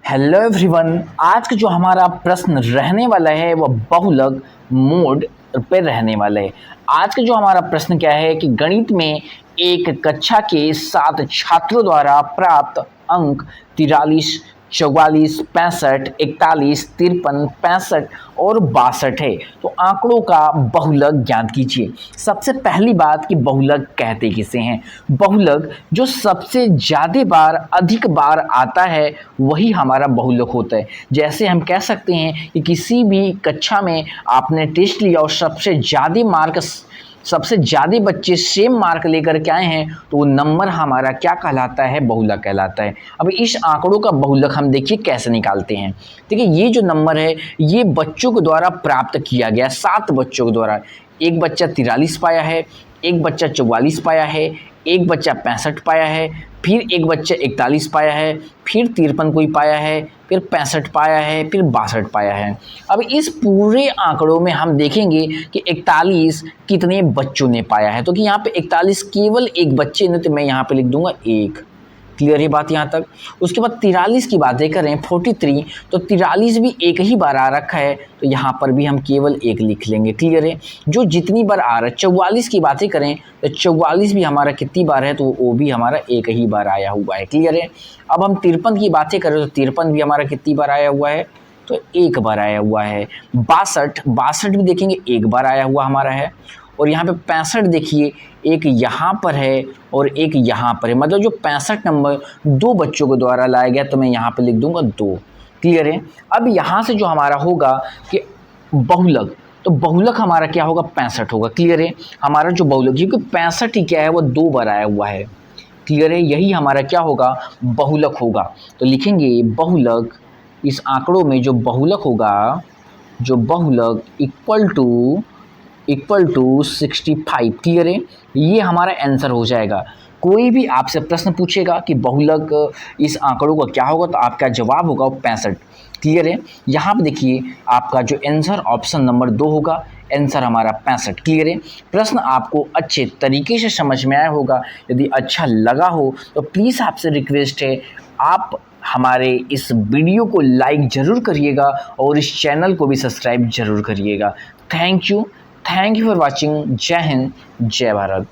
Hello everyone. आज का जो हमारा प्रश्न रहने वाला है वह बहुलक मोड पे रहने वाला है। आज का जो हमारा प्रश्न क्या है कि गणित में एक कक्षा के 7 छात्रों द्वारा प्राप्त अंक 43, 44, 65, 41, 53, 65 और 62 है। तो आंकड़ों का बहुलक ज्ञात कीजिए। सबसे पहली बात कि बहुलक कहते किसे हैं। बहुलक जो सबसे ज़्यादा बार अधिक बार आता है वही हमारा बहुलक होता है। जैसे हम कह सकते हैं कि किसी भी कक्षा में आपने टेस्ट लिया और सबसे ज़्यादा बच्चे सेम मार्क लेकर के आए हैं तो वो नंबर हमारा क्या कहलाता है, बहुलक कहलाता है। अब इस आंकड़ों का बहुलक हम देखिए कैसे निकालते हैं। देखिए ये जो नंबर है ये बच्चों के द्वारा प्राप्त किया गया, 7 बच्चों के द्वारा। एक बच्चा 43 पाया है, एक बच्चा 44 पाया है, एक बच्चा 65 पाया है, फिर एक बच्चा 41 पाया है, फिर 53 कोई पाया है, फिर 65 पाया है, फिर 62 पाया है। अब इस पूरे आंकड़ों में हम देखेंगे कि 41 कितने बच्चों ने पाया है। तो कि यहाँ पे 41 केवल एक बच्चे ने, तो मैं यहाँ पे लिख दूंगा 1। क्लियर है बात यहाँ तक। उसके बाद 43 की बातें करें 43, तो 43 भी एक ही बार आ रखा है तो यहाँ पर भी हम केवल 1 लिख लेंगे। क्लियर है। जो जितनी बार आ रहा है 44 की बातें करें तो 44 भी हमारा कितनी बार है, तो वो भी हमारा एक ही बार आया हुआ है। क्लियर है। अब हम 53 की बातें करें तो 53 भी हमारा कितनी बार आया हुआ है, तो एक बार आया हुआ है। 62 भी देखेंगे एक बार आया हुआ हमारा है। और यहाँ पे 65 देखिए एक यहाँ पर है और एक यहाँ पर है, मतलब जो 65 नंबर 2 बच्चों के द्वारा लाया गया, तो मैं यहाँ पे लिख दूंगा 2। क्लियर है। अब यहाँ से जो हमारा होगा कि बहुलक, तो बहुलक हमारा क्या होगा, 65 होगा। क्लियर है। हमारा जो बहुलक, क्योंकि 65 ही क्या है वो 2 बार आया हुआ है। क्लियर है। यही हमारा क्या होगा, बहुलक होगा। तो लिखेंगे बहुलक, इस आंकड़ों में जो बहुलक होगा, जो बहुलक इक्वल टू 65। क्लियर है। ये हमारा आंसर हो जाएगा। कोई भी आपसे प्रश्न पूछेगा कि बहुलक इस आंकड़ों का क्या होगा, तो आपका जवाब होगा 65। क्लियर है। यहाँ पे देखिए आपका जो आंसर ऑप्शन नंबर 2 होगा, आंसर हमारा 65। क्लियर है। प्रश्न आपको अच्छे तरीके से समझ में आया होगा। यदि अच्छा लगा हो तो प्लीज़ आपसे रिक्वेस्ट है, आप हमारे इस वीडियो को लाइक ज़रूर करिएगा और इस चैनल को भी सब्सक्राइब ज़रूर करिएगा। Thank you for watching. जय हिंद, जय भारत।